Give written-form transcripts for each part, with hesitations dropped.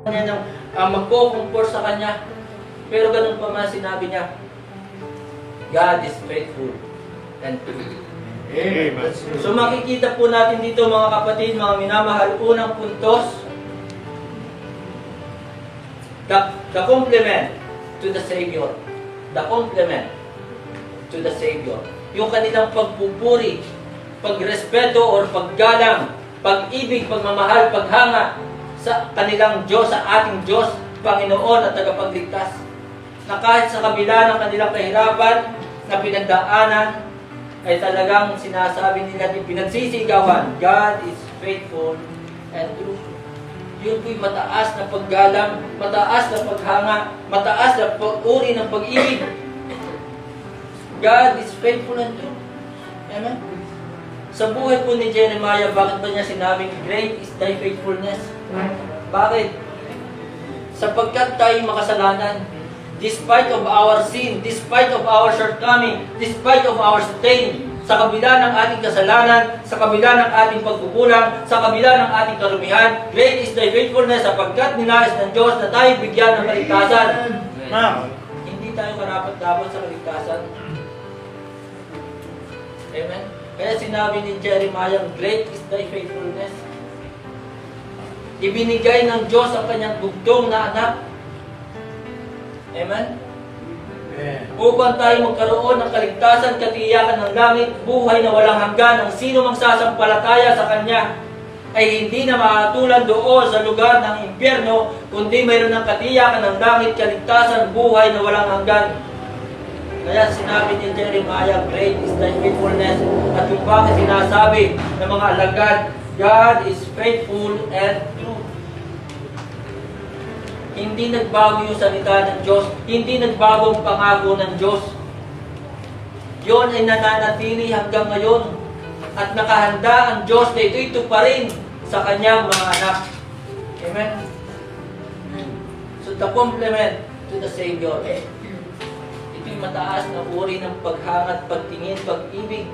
niya ng magko-comfort sa kanya. Pero ganun pa man sinabi niya, God is faithful and true. Amen. So makikita po natin dito mga kapatid, mga minamahal, unang puntos, the complement to the Savior. The complement to the Savior. Yung kanilang pagpupuri, pagrespeto or paggalang, pag-ibig, pagmamahal, paghanga sa kanilang Diyos, sa ating Diyos, Panginoon at tagapagligtas. Na kahit sa kabila ng kanilang kahirapan na pinagdaanan, ay talagang sinasabi nila, pinagsisigawan, God is faithful and true. Yun po'y mataas na paggalang, mataas na paghanga, mataas na uri ng pag-ibig. God is faithful and true. Amen? Sa buhay po ni Jeremiah, bakit ba niya sinabing, great is thy faithfulness? Bakit? Sapagkat tayo makasalanan, despite of our sin, despite of our shortcoming, despite of our stain, sa kabila ng ating kasalanan, sa kabila ng ating pagkukulang, sa kabila ng ating karumihan, great is thy faithfulness, sapagkat ninais ng Diyos na tayo bigyan ng kaligtasan. Hindi tayo karapat-dapat sa kaligtasan. Amen? Kaya sinabi ni Jeremiah, great is thy faithfulness. Ibinigay ng Diyos ang kanyang bugtong na anak. Amen? Upang tayo magkaroon ng kaligtasan, katiyakan ng langit, buhay na walang hanggan, ang sino mang sasampalataya sa Kanya ay hindi na maatulan doon sa lugar ng impyerno, kundi mayroon ng katiyakan ng langit, kaligtasan, buhay na walang hanggan. Kaya sinabi ni Jeremiah, great is thy faithfulness. At yung bakit sinasabi ng mga alagad, God is faithful and true. Hindi nagbago yung salita ng Diyos. Hindi nagbago ang pangako ng Diyos. Yun ay nananatili hanggang ngayon. At nakahanda ang Diyos na ito'y tuparin sa kanyang mga anak. Amen? So the complement to the Savior. Ito'y mataas na uri ng paghangat, pagtingin, pag-ibig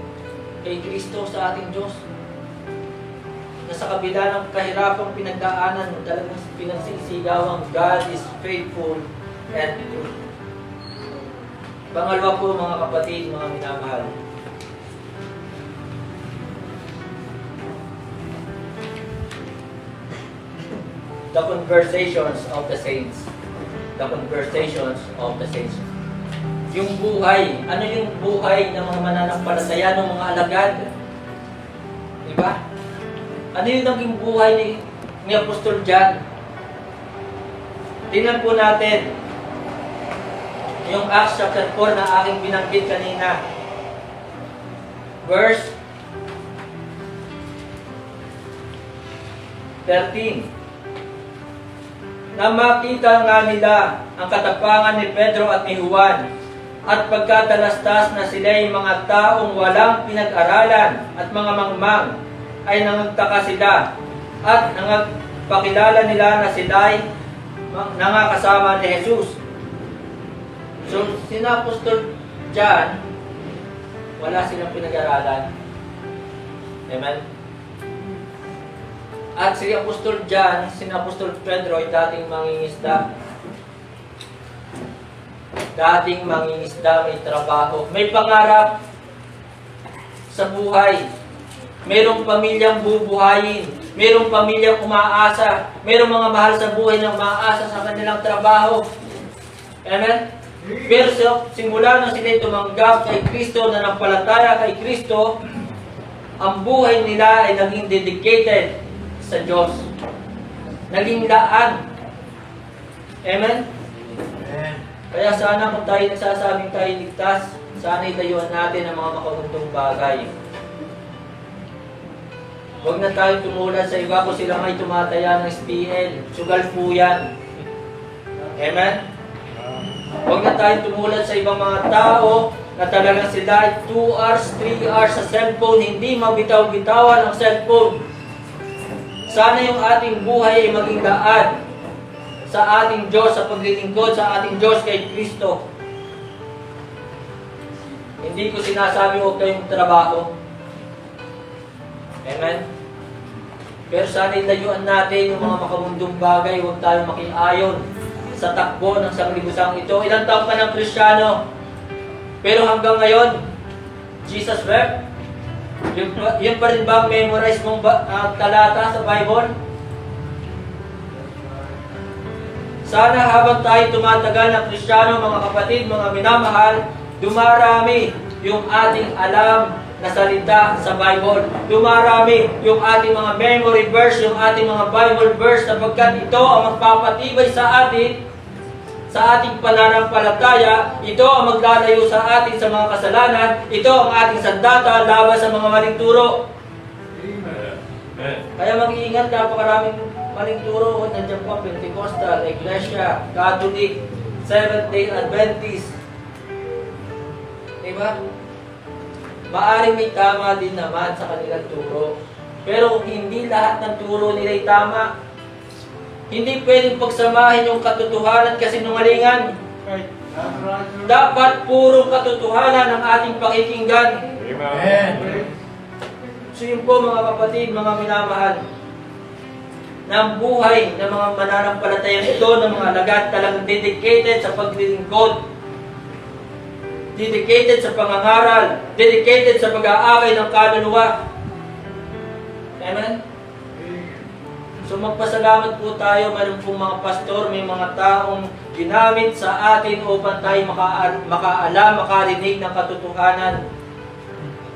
kay Kristo sa ating Diyos. Na sa kabila ng kahirapang pinagdaanan, talagang pinagsisigawan, God is faithful and true. Pangalawa po mga kapatid, mga minamahal. The conversations of the saints. The conversations of the saints. Yung buhay, ano yung buhay ng mga mananampalataya ng mga alagad? Diba? Ano yung naging buhay ni Apostol John? Tingnan po natin yung Acts chapter 4 na aking binanggit kanina. Verse 13. Na makita nga nila ang katapangan ni Pedro at ni Juan, at pagkatalastas na sila'y mga taong walang pinag-aralan at mga mangmang, ay nangagtaka sila at nangagpakilala nila na sila'y nangakasama ni Jesus. So, sina Apostol John, wala silang pinag-aralan. Amen? At si Apostol John, sina Apostol Pedro ay dating mangingisda. Dating mangingisda, may trabaho, may pangarap sa buhay. Merong pamilyang bubuhayin, merong pamilyang umaasa, merong mga mahal sa buhay na umaasa sa kanilang trabaho. Amen? Pero simula nang sila tumanggap kay Kristo, na nampalataya kay Kristo, ang buhay nila ay naging dedicated sa Diyos. Naging daan. Amen? Kaya sana kung tayo nagsasabing tayo ligtas, sana itayuan natin ang mga makagandong bagay. Huwag na tayo tumulad sa iba kung sila may tumataya ng SPL. Sugal po yan. Amen? Huwag na tayo tumulad sa ibang mga tao na talagang sila 2 hours, 3 hours sa cellphone, hindi mabitaw-bitawan ang cellphone. Sana yung ating buhay ay maging daan sa ating Diyos, sa paglilingkod sa ating Diyos kay Kristo. Hindi ko sinasabi huwag kayong trabaho. Amen? Pero sana ilayuan natin yung mga makamundong bagay, huwag tayong makiayon sa takbo ng sanglibusang ito. Ilang taon ka ng Kristiyano, pero hanggang ngayon, Jesus wept. Yun pa rin ba ang memorize mong talata sa Bible? Sana habang tayo tumatagal ng Kristiyano, mga kapatid, mga minamahal, dumarami yung ating alam na salita sa Bible. Dumarami yung ating mga memory verse, yung ating mga Bible verse, sapagkat ito ang magpapatibay sa atin, sa ating pananampalataya. Ito ang maglalayo sa atin sa mga kasalanan. Ito ang ating sandata laban sa mga maling turo. Kaya mag-iingat, napakaraming maling turo. Nandiyan po Pentecostal, Iglesia, Catholic, Seventh-day Adventist. Diba? Maaring may tama din naman sa kanilang turo. Pero hindi lahat ng turo nila ay tama. Hindi pwedeng pagsamahin yung katotohanan kasi nungalingan. Dapat puro katotohanan ang ating pakikinggan. Amen. So yun po mga kapatid, mga minamahal, na ang buhay ng mga mananampalatayang ito, ng mga alagad, talagang dedicated sa paglilingkod, dedicated sa pangangaral, dedicated sa pag-aakay ng kaluluwa. Amen? So magpasalamat po tayo, mayroon pong mga pastor, may mga taong ginamit sa atin upang tayo makaalam, makarinig ng katotohanan.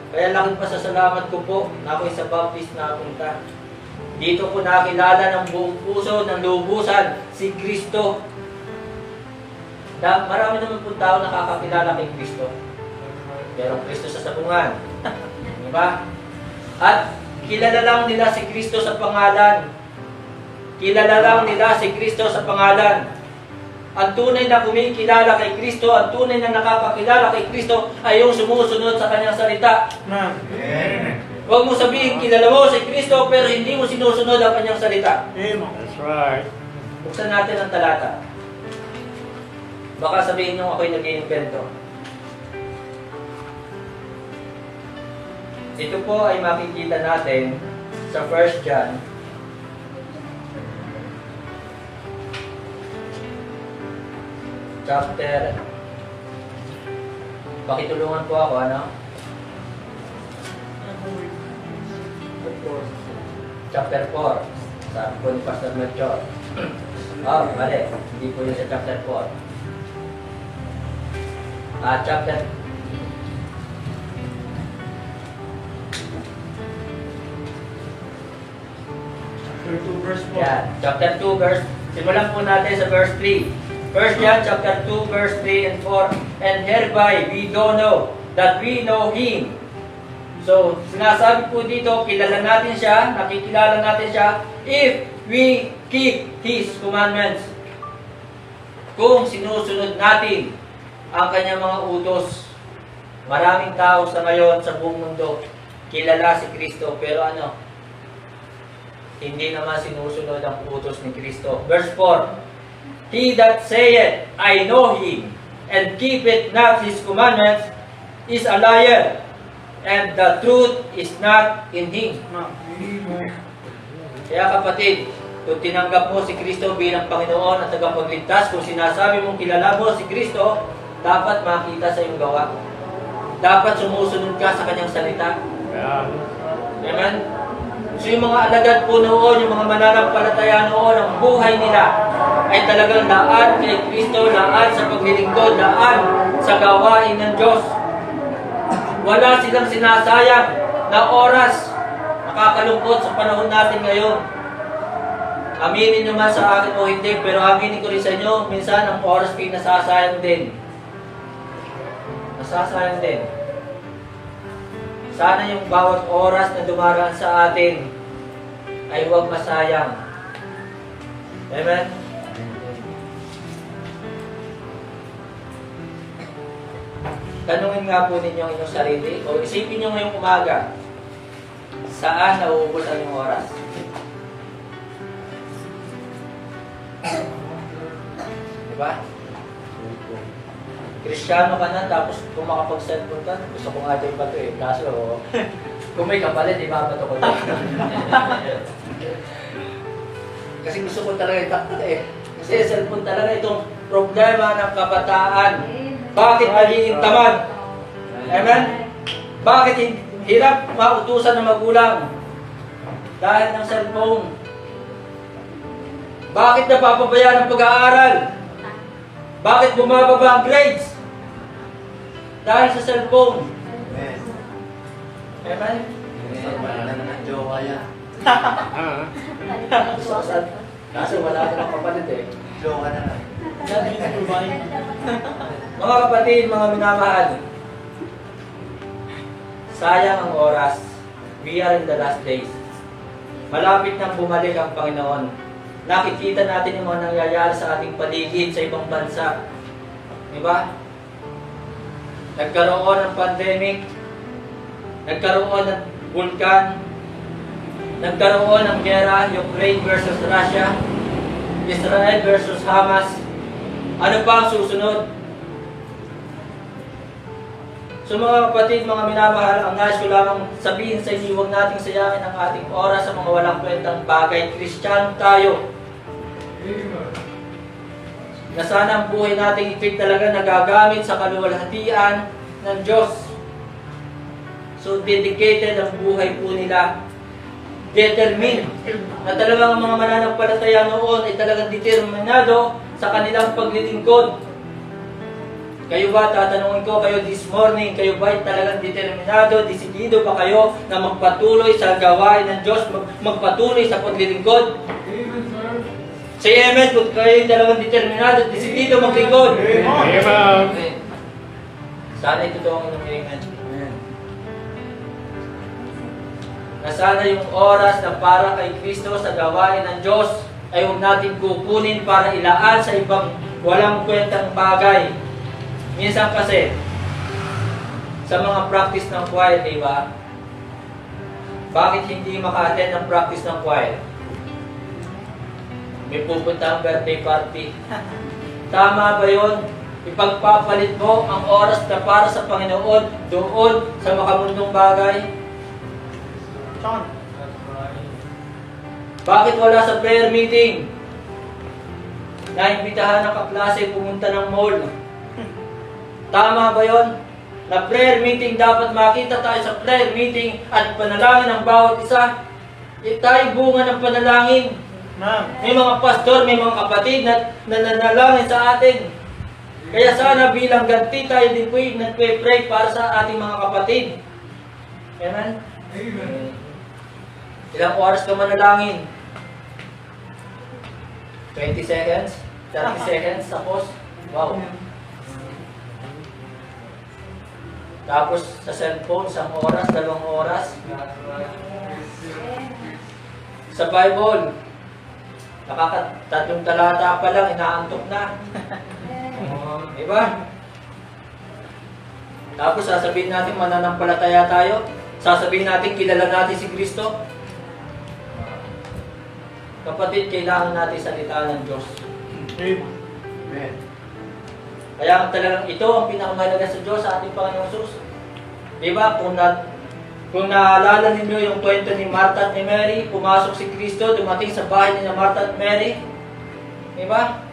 Kaya laking pasasalamat ko po na ako'y sa Baptist na punta. Dito ko nakilala ng buong puso, ng lubusan, si Kristo. Marami naman po tao nakakakilala kay Kristo. Pero Kristo sa sabungan. Diba? At kilala lang nila si Kristo sa pangalan. Kilala lang nila si Kristo sa pangalan. Ang tunay na kumikilala kay Kristo, ang tunay na nakakakilala kay Kristo ay yung sumusunod sa kanyang salita. Amen. Huwag mo sabihin, kilala mo si Kristo pero hindi mo sinusunod ang kanyang salita. That's right. Buksan natin ang talata. Baka sabihin nyo ako'y nag-iimbento. Ito po ay makikita natin sa 1 John. Chapter. Pakitulungan po ako, ano? Chapter 4. Sabi po ni Pastor Melchor. Mali. Hindi po yun sa chapter 4. Chapter 2 verse 4. Yan. Chapter 2 verse. Simulan po natin sa verse 3. 1 John chapter 2 verse 3 and 4. And hereby we do know that we know Him. So, sinasabi po dito, kilala natin siya, nakikilala natin siya, if we keep His commandments. Kung sinusunod natin ang kanyang mga utos. Maraming tao sa ngayon sa buong mundo, kilala si Kristo, pero hindi naman sinusunod ang utos ni Kristo. Verse 4, He that saith, I know Him, and keepeth not His commandments, is a liar, and the truth is not in him. Kaya kapatid, kung tinanggap mo si Kristo bilang Panginoon at tagapagligtas, kung sinasabi mong kilala mo si Kristo, dapat makita sa iyong gawa. Dapat sumusunod ka sa kanyang salita. Amen? So yung mga alagad po noon, yung mga mananampalataya noon, ang buhay nila ay talagang daan kay Kristo, daan sa paglilingkod, daan sa gawain ng Diyos. Wala silang sinasayang na oras. Nakakalungkot sa panahon natin ngayon. Aminin nyo man sa akin o hindi, pero aminin ko rin sa inyo, minsan ang oras kayo nasasayang din. Nasasayang din. Sana yung bawat oras na dumaraan sa atin ay huwag masayang. Amen? Tanungin nga po ninyo ang inyong sarili o isipin nyo ngayong umaga, saan nauubos ang inyong oras? Diba? Kristiyano ka na, tapos kung makapag-cellphone ka, gusto ko nga dyan ba ito eh. Kaso, kung may kapalit, ibabato ko lang. Kasi gusto ko talaga itaktak eh. Kasi cellphone talaga itong problema ng kabataan. Bakit nagiging tamad? Amen? Bakit hirap mautusan ng magulang? Dahil ng cellphone. Bakit napapabayaan ang pag-aaral? Bakit bumababa ang grades? Dahil sa cellphone. Amen? Kaso wala ka ng kapatid eh. Mga kapatid, mga minamahal, sayang ang oras. We are in the last days. Malapit nang bumalik ang Panginoon. Nakikita natin yung mga nangyayari sa ating paligid sa ibang bansa. Diba? Nagkaroon ng pandemic, nagkaroon ng vulkan, nagkaroon ng gera, Ukraine versus Russia, Israel versus Hamas. Ano pa ang susunod? So mga kapatid, mga minamahal, ang nais ko lamang sabihin sa inyo, huwag nating sayangin ang ating oras sa mga walang kwentang bagay. Kristiyano tayo. Na sana ang buhay nating ito'y talaga nagagamit sa kaluwalhatian ng Diyos. So dedicated ang buhay po nila. Determined. Na talagang ang mga mananampalataya noon ay talagang determinado sa kanilang paglilingkod. Kayo ba, tatanungin ko kayo this morning, kayo ba ay talagang determinado, desidido ba kayo na magpatuloy sa gawain ng Diyos, magpatuloy sa paglilingkod? Say amen kung kayo ay talagang determinado, desidido maglingkod. Amen. Sana ito daw ang inyong amen. Na sana yung oras na para kay Kristo sa gawain ng Diyos ay huwag natin kukunin para ilaan sa ibang walang kwentang bagay. Minsan kasi, sa mga practice ng choir, diba? Bakit hindi maka-attend ng practice ng choir? May pupunta ang birthday party. Tama ba yun? Ipagpapalit mo ang oras na para sa Panginoon doon sa makamundong bagay? Bakit wala sa prayer meeting? Naimbitahan ng kaklase pumunta ng mall. Tama ba yun? Na prayer meeting, dapat makita tayo sa prayer meeting at panalangin ng bawat isa. Tayo bunga ng panalangin. May mga pastor, may mga kapatid na nananalangin sa atin. Kaya sana bilang ganti tayo din po nagpe-pray para sa ating mga kapatid. Amen? Ilang oras ka manalangin? 20 seconds? 30 seconds? Tapos? Wow. Tapos sa cellphone, 1 oras, 2 oras. Sa Bible, nakakatatlong talata pa lang, inaantok na. Diba? Tapos sasabihin natin mananampalataya tayo. Sasabihin natin kilala natin si Kristo. Kapatid, kailangan natin salita ng Diyos. Amen. Kaya talagang ito ang pinakamahalaga sa Diyos, sa ating Panginoong Jesus. Diba? Kung naalala ninyo yung kwento ni Martha at ni Mary, pumasok si Kristo, dumating sa bahay ni Martha at Mary. Diba?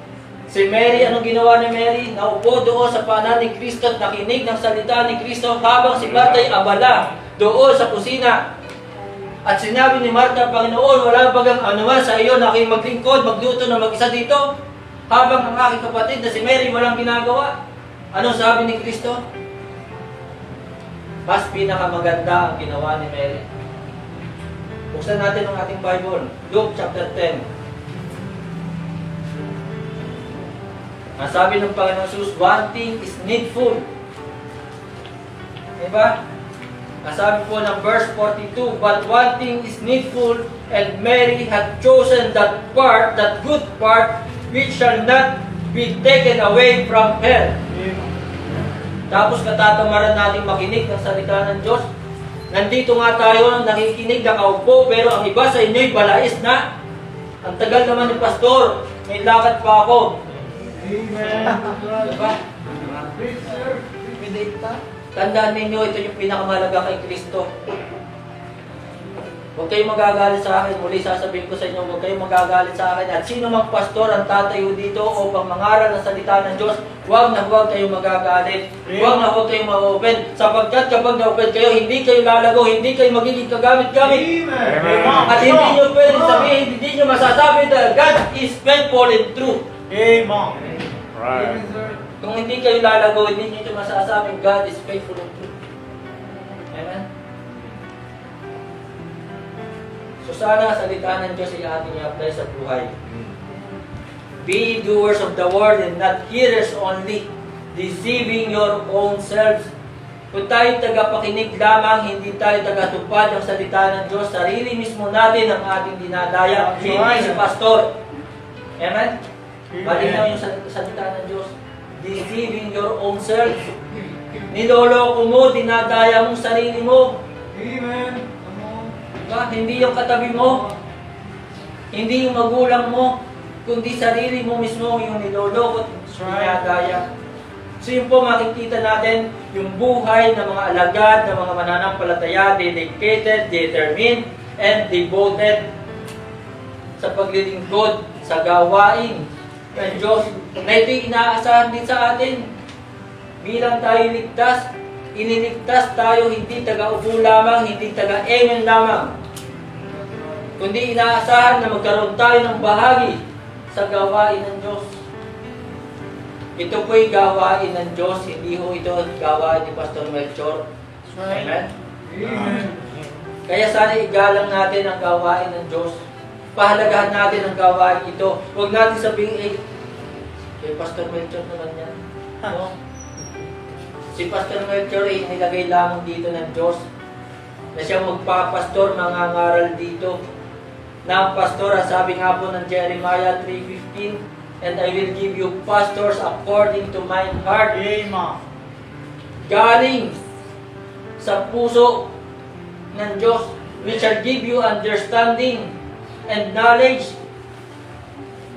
Si Mary, anong ginawa ni Mary? Naupo doon sa paanan ni Kristo at nakinig ng salita ni Kristo habang si Martha ay abala doon sa kusina. At sinabi ni Martha, Panginoon, wala bagang anuman sa iyo na aking maglingkod, magluto na mag-isa dito? Habang ang aking kapatid na si Mary walang ginagawa. Anong sabi ni Kristo? Mas pinakamaganda ang ginawa ni Mary. Buksan natin ang ating Bible. Luke chapter 10. Ang sabi ng Panginoon Jesus, one thing is needful. Diba? Ang sabi po ng verse 42, but one thing is needful, and Mary had chosen that part, that good part, which shall not be taken away from her. Tapos katatamaran natin makinig ng salita ng Diyos. Nandito nga tayo nakikinig, nakaupo, pero ang iba sa inyo'y balais na. Ang tagal naman ni Pastor, may lakad pa ako. Amen. Diba? Tandaan ninyo, ito yung pinakamahalaga kay Kristo. Huwag kayong magagalit sa akin. Muli sasabihin ko sa inyo, huwag kayong magagalit sa akin. At sino mang pastor ang tatayo dito upang mangaral ng salita ng Diyos, huwag na huwag kayong magagalit. Huwag na huwag kayong ma-open. Sapagkat kapag na-open kayo, hindi kayo lalago, hindi kayo magiging kagamit-gamit. Amen. At hindi nyo pwede sabihin, hindi nyo masasabi na God is faithful and true. Amen. Right. Kung hindi kayo lalago, hindi nyo masasabi God is faithful and true. Amen? So sana salita ng Diyos ay ating i-apply sa buhay. Be doers of the word and not hearers only, deceiving your own selves. Kung tayo tagapakinig lamang, hindi tayo tagatupad ng salita ng Diyos, sarili mismo natin ang ating dinadaya, hindi si pastor. Amen? Malinaw yung salita ng Diyos. Deceiving your own self. Niloloko mo, dinadaya mong sarili mo. Amen. Diba? Hindi yung katabi mo, hindi yung magulang mo, kundi sarili mo mismo yung niloloko at dinadaya. So yun po makikita natin yung buhay ng mga alagad, ng mga mananampalataya, dedicated, determined, and devoted sa paglilingkod, sa gawain ng Diyos na ito'y inaasahan din sa atin. Bilang tayo ligtas, iniligtas tayo hindi taga-upo lamang, hindi taga-amen lamang, kundi inaasahan na magkaroon tayo ng bahagi sa gawain ng Diyos. Ito po'y gawain ng Diyos, hindi ho ito gawain ni Pastor Melchor. Amen? Amen. Kaya sana igalang natin ang gawain ng Diyos. Pahalagahan natin ang gawain ito. Huwag natin sabihin, kay Pastor Melchor naman yan. No? Si Pastor Melchor ay nilagay lamang dito ng Diyos na siya magpapastor, mangangaral dito. Na ang pastor, ang sabi nga po ng Jeremiah 3:15, and I will give you pastors according to my heart. Amen. Galing sa puso ng Diyos, which shall give you understanding and knowledge,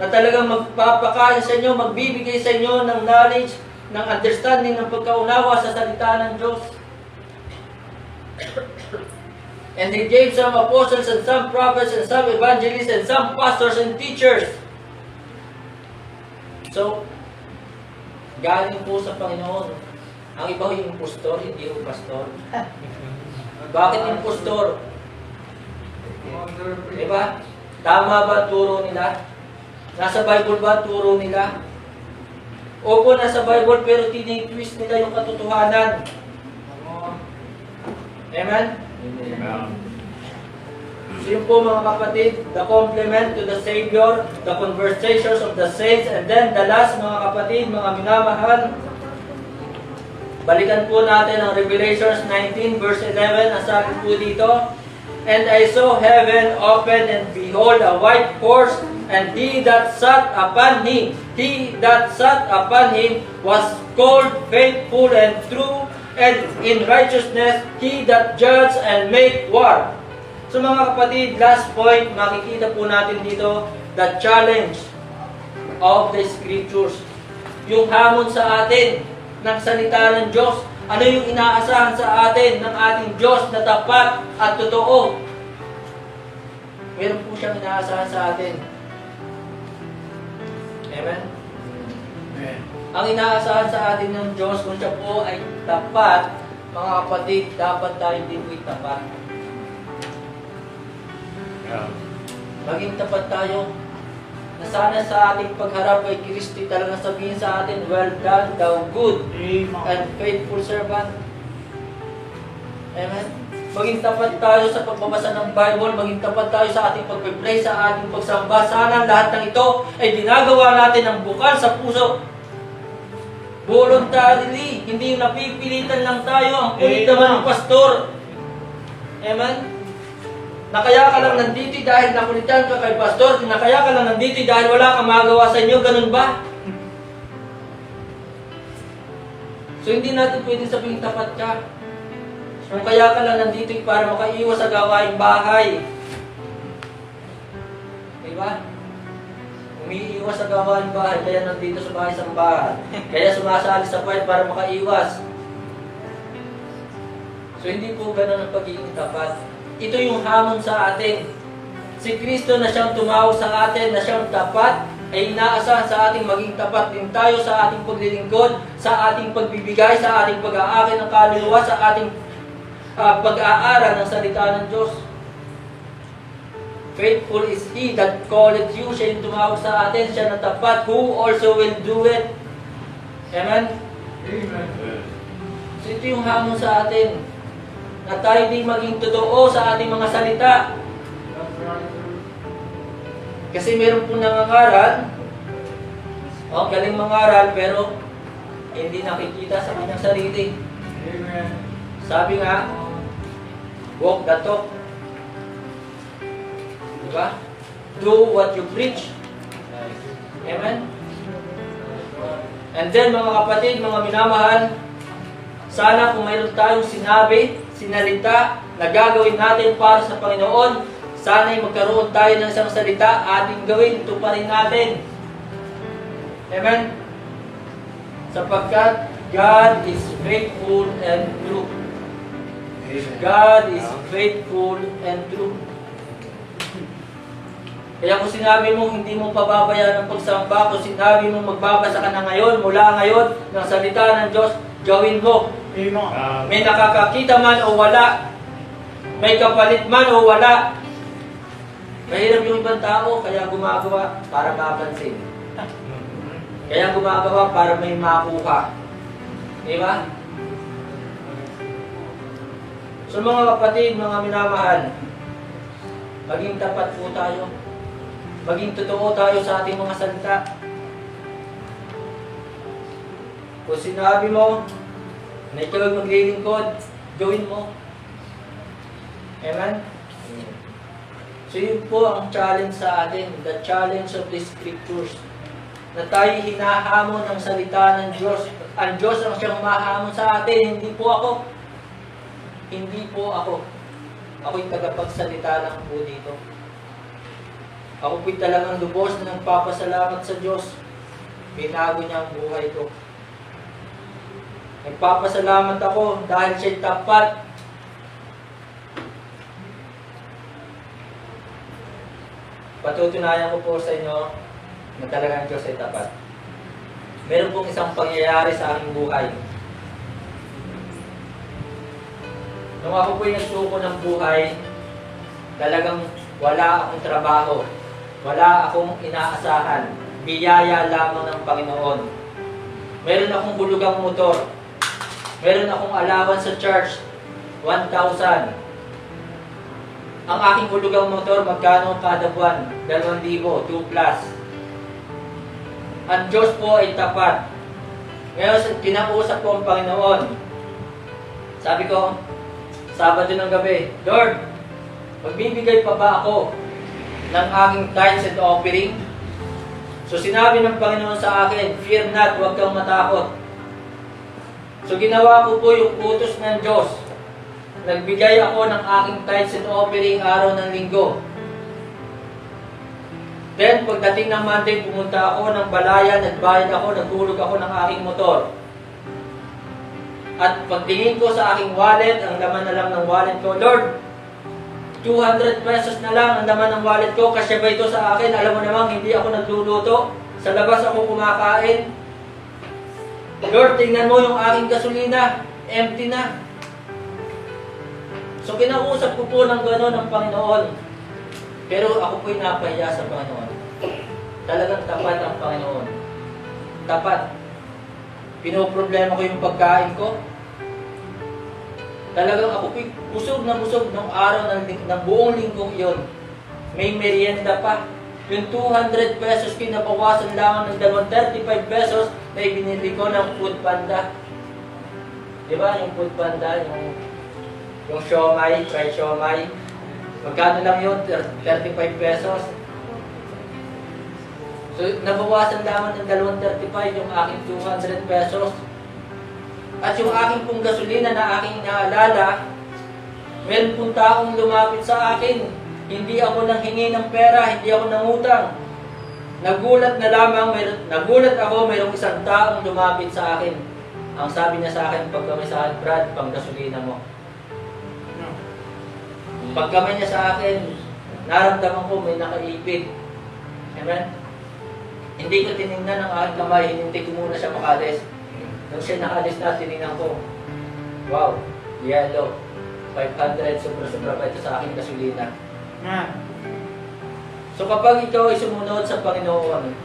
na talagang magpapakain sa inyo, magbibigay sa inyo ng knowledge, ng understanding, ng pagkaunawa sa salita ng Diyos. And He gave some apostles and some prophets and some evangelists and some pastors and teachers. So, galing po sa Panginoon. Ang iba yung impostor, hindi yung pastor. Bakit impostor? Diba? Tama ba ang turo nila? Nasa Bible ba ang turo nila? Opo, nasa Bible, pero tinitwist nila yung katotohanan. Amen? Amen. So yun po mga kapatid, the complement to the Savior, the conversations of the saints, and then the last mga kapatid, mga minamahal, balikan po natin ang Revelations 19 verse 11, ang sabi po dito, and I saw heaven open, and behold a white horse, and he that sat upon him was called faithful and true, and in righteousness he that judges and make war. So mga kapatid, last point, makikita po natin dito, the challenge of the Scriptures. Yung hamon sa atin ng salita ng Diyos. Ano yung inaasahan sa atin ng ating Diyos na tapat at totoo? Meron po siyang inaasahan sa atin. Amen? Amen. Ang inaasahan sa atin ng Diyos, kung siya po ay tapat, mga kapatid, dapat tayo din po'y tapat. Yeah. Maging tapat tayo. Na sana sa ating pagharap kay Kristo talagang sabihin sa atin, well done, thou good Amen. and faithful servant. Amen? Maging tapat tayo sa pagbabasa ng Bible, maging tapat tayo sa ating pagpe-pray, sa ating pagsamba. Sana lahat ng ito ay ginagawa natin ng bukal sa puso. Voluntarily, hindi yung napipilitan lang tayo. Ang kulit naman ng pastor. Amen? Na kaya ka lang nandito dahil nakulitan ka kay pastor, na kaya ka lang nandito dahil wala kang magawa sa inyo, ganun ba? So hindi natin pwedeng sabihin tapat ka. Kung kaya ka lang nandito para makaiwas sa gawaing bahay. Diba? Umiiwas sa gawaing bahay, kaya nandito sa bahay sambahan. Kaya sumasali sa puwet para makaiwas. So hindi po ganun ang pagiging tapat. ito yung hamon sa atin. Si Kristo na siyang tumawag sa atin, na siyang tapat, ay inaasahan sa ating maging tapat din tayo sa ating paglilingkod, sa ating pagbibigay, sa ating pag-aakit ng kaluluwa, sa ating pag-aaral ng salita ng Diyos. Faithful is He that calleth you. Siya yung tumawag sa atin, siya na tapat, who also will do it. Amen? Amen. So ito yung hamon sa atin, na tayo din maging totoo sa ating mga salita. That's right. Kasi meron po nangangaral, galing mangaral, pero hindi nakikita sa kanyang sarili. Amen. Sabi nga, walk the talk. Diba? Do what you preach. Amen? And then mga kapatid, mga minamahal, sana kung mayroon tayong sinabi, sinalita, na gagawin natin para sa Panginoon, sana ay magkaroon tayo ng isang salita, ating gawin, ito pa rin natin. Amen? Sapagkat God is faithful and true. God is faithful and true. Kaya kung sinabi mo hindi mo pababayaan ang pagsamba, kung sinabi mo magbabasa ka na ngayon, mula ngayon, ng salita ng Diyos, gawin mo. Amen. May nakakakita man o wala, may kapalit man o wala. Mahirap yung ibang tao, kaya gumagawa para mapansin. Kaya gumagawa para may makuha. Di ba? So mga kapatid, mga minamahal, maging tapat po tayo. Maging totoo tayo sa ating mga salita. Kung sinabi mo na ikaw ay maglilingkod, gawin mo. Amen? So yun po ang challenge sa atin, the challenge of the Scriptures. Na tayo hinahamon ng salita ng Diyos. Ang Diyos ang siyang mahamon sa atin, hindi po ako. Hindi po ako. Ako'y tagapagsalita lang po dito. Ako po'y talagang lubos na nagpapasalamat sa Diyos. Binago niya ang buhay ko. Nagpapasalamat ako dahil siya'y tapat. Patutunayan ko po sa inyo na talagang Diyos ay tapat. Meron pong isang pangyayari sa aking buhay. Nung ako po'y nagsuko ng buhay, talagang wala akong trabaho. Wala akong inaasahan. Biyaya lamang ng Panginoon. Meron akong hulugang motor. Meron akong allowance sa church. 1,000. Ang aking hulugang motor, magkano kada buwan? 2,000, 2 plus. Ang Diyos po ay tapat. Ngayon, kinausap ko ang Panginoon. Sabi ko, Sabado ng gabi, Lord, magbibigay pa ba ako ng aking tithes and offering? So sinabi ng Panginoon sa akin, fear not, huwag kang matakot. So ginawa ko po yung utos ng Diyos. Nagbigay ako ng aking tithes and offering araw ng linggo. Then pagdating ng Monday, pumunta ako ng Balaya, nagbayad ako, nagtulog ako ng aking motor. At pagtingin ko sa aking wallet, ang laman na lang ng wallet ko, Lord, 200 pesos na lang ang laman ng wallet ko, kasya ba ito sa akin? Alam mo namang hindi ako nagluluto, sa labas ako kumakain. Lord, tingnan mo yung aking gasolina, empty na. So kinausap ko po ng gano'n ng Panginoon. Pero ako po'y napahiya sa Panginoon. Talagang tapat ang Panginoon. Tapat. Pinoproblema ko yung pagkain ko. Talagang ako po'y busog na busog ng araw ng buong linggong iyon. May merienda pa. Yung 200 pesos pinabawasan lang ng 35 pesos na ibinili ko ng Food Panda. Di ba? Yung Food Panda, yung siomay, fried siomay. Magkano lang yun? 35 pesos. So, nabawasan lamang ng 35 yung aking 200 pesos. At yung aking pong gasolina na aking naalala, meron pong taong lumapit sa akin. Hindi ako nanghingi ng pera, hindi ako nangutang. Nagulat ako, mayroong isang taong lumapit sa akin. Ang sabi niya sa akin, pag kami sa akin, Brad, pang gasolina mo. Pagkamay niya sa akin, naramdaman ko may nakaipit. Amen? Hindi ko tinignan ang aking kamay, hindi ko muna siya makalis. Nung siya nakalis na, tinignan ko. Wow, yellow. 500, sobra-sobra pa ito sa aking gasolina. So kapag ikaw ay sumunod sa Panginoon,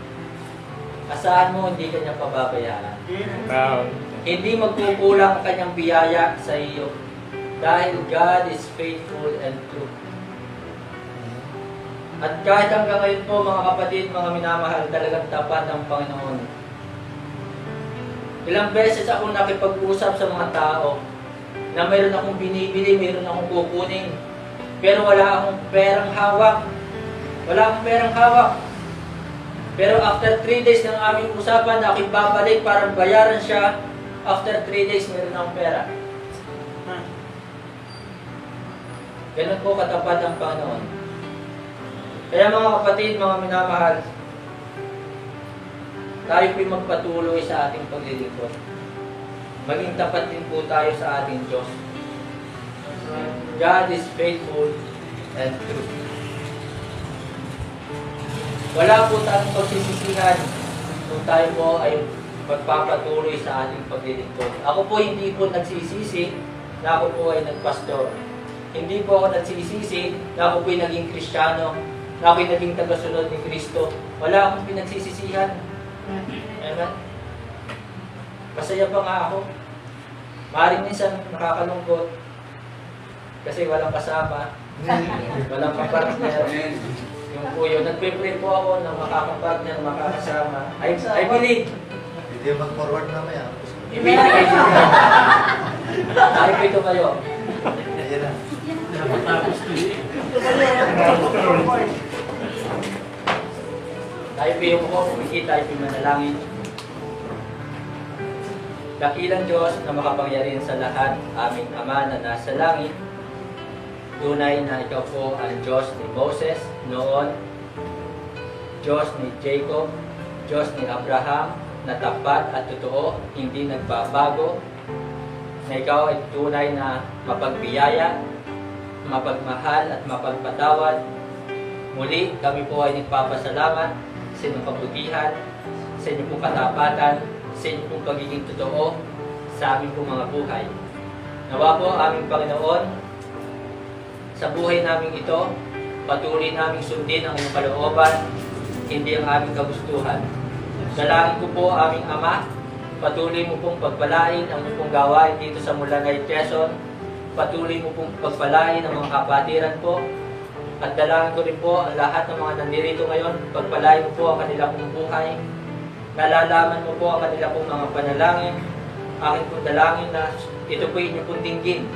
asahan mo hindi ka niya pababayaan. Amen. Hindi magkukulang ang kanyang biyaya sa iyo. Dahil God is faithful and true. At kahit hanggang ngayon po mga kapatid, mga minamahal, talagang tapat ang Panginoon. Ilang beses ako nakipag-usap sa mga tao na mayroon akong binibili, mayroon akong kukunin, pero wala akong perang hawak. Wala akong perang hawak. Pero after 3 days ng aming usapan na ako'y babalik para bayaran siya, after 3 days mayroon akong pera. Ganun po katapat ang Panginoon. Kaya mga kapatid, mga minamahal, tayo po'y magpatuloy sa ating paglilingkod. Maging tapat din po tayo sa ating Diyos. God is faithful and true. Wala po tayong pagsisisihan kung tayo po ay magpapatuloy sa ating paglilingkod. Ako po hindi po nagsisisi na ako po ay nagpastor. Hindi po ako nagsisisi na ako po ay naging Kristiyano, na ako ay naging tagasunod ni Kristo. Wala akong pinagsisisihan. Amen? Masaya pa nga ako. Maaaring minsan nakakalungkot kasi walang kasama, walang kapartner. Yung po yun, nagpe-pray po ako ng makakapartner, makakasama. I believe. Hindi mag-forward mamaya. Ibigay. Ay po ito kayo. Ayan na. Tayo po yung ko, kumikita, tayo po yung manalangin. Dakilang Diyos na makapangyarihan sa lahat, aming Ama na nasa langit. Tunay na ikaw po ang Diyos ni Moses noon, Diyos ni Jacob, Diyos ni Abraham, na tapat at totoo, hindi nagbabago, na ikaw ay tunay na mapagbiyaya, mapagmahal at mapagpatawad. Muli, kami po ay nagpapasalamat sa inyong kabutihan, sa inyong pong katapatan, sa inyong pong pagiging totoo sa aming pong mga buhay. Nawa po aming Panginoon, sa buhay namin ito, patuloy namin sundin ang iyong kalooban, hindi ang aming kagustuhan. Dalangin ko po aming Ama, patuloy mo pong pagpalain ang iyong pong gawain dito sa Mulangay, Quezon. Patuloy mo pong pagpalain ang mga kapatiran po. At dalangin ko rin po ang lahat ng mga nandirito ngayon, pagpalain mo po ang kanila pong buhay. Nalalaman mo po ang kanila pong mga panalangin. Aking pong dalangin na ito po inyong pong dinggin.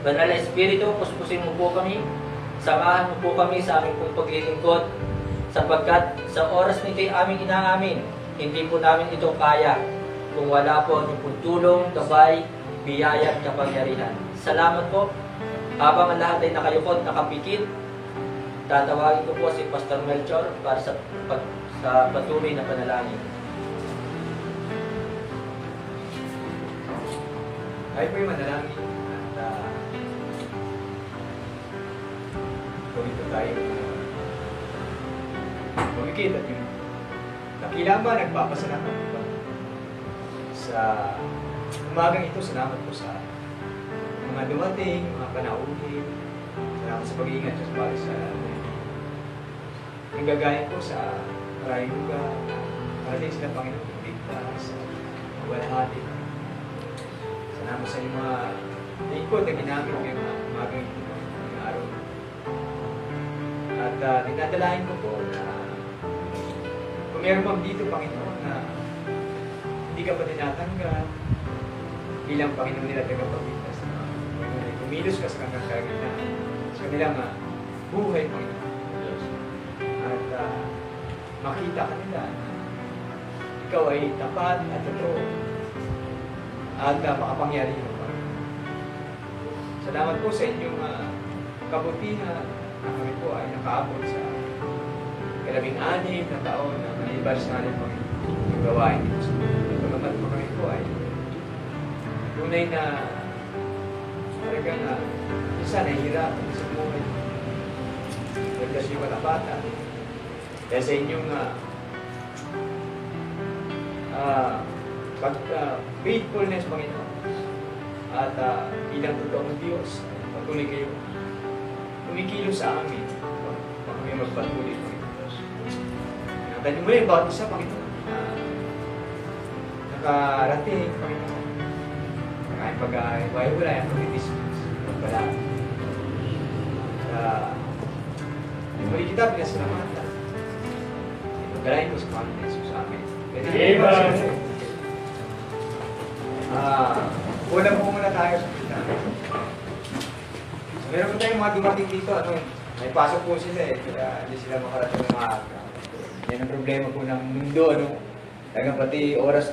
Banal na Espiritu, puspusin mo po kami, samahan mo po kami sa aming pong paglilingkod, sapagkat sa oras nito'y aming inaamin, hindi po namin ito kaya kung wala po ang inyong tulong, gabay, biyaya at kapangyarihan. Salamat po. Habang ang lahat ay nakayukot, nakapikit, tatawagin ko po si Pastor Melchor para sa patuloy na panalangin. Tayo po yung manalangin at pumito tayo pumikit at yung nakilang ba nagpapasalamat ba sa umagang ito. Salamat po sa mga dumating, mga panauhin. Salamat sa pag-iingat sa bawat sa nanggagaling po sa maraming lugar para din sila Panginoon ligtas, walhati. Salamat sa inyong mga ikot na ginamit ngayong umagang ito, ngayong araw. At dinadalahin ko po na kung meron bang dito, Panginoon, na hindi ka pa tinatanggap bilang Panginoon nila tagapagligtas na kumilos ka sa kanilang kalagitnaan, sa kanilang buhay, Panginoon. At makita ka nila na ikaw ay tapat at totoo at makapangyarihan, Panginoon. Salamat po sa inyong kabutihan na kami po ay nakaabot sa 16 na taon na anibersaryo po yung gawain dito sa mundo. Pagkamat po kami po ay tunay na talagang isa nahihirapan sa buhay. Pagkas yung katapatan. Kaya sa inyong faithfulness, Panginoon, at bilang totoong Diyos, patuloy kayo kumikilos sa amin. Huwag kami magpatuloy, Panginoon. Ganyan mo yung bawat isa, Panginoon. Nakarating, Panginoon. Kahit pag-wala yung pag-dismiss. Wala. Muli kita, pinasalamatan. Pagkalain mo sa Panginoon Jesus sa amin. Amen. Una po muna tayo sa kita. So, meron po tayong mga dumating dito. May pasok po sila kaya hindi sila makarating ng maaga. Yan ang problema po ng mundo. Talagang pati oras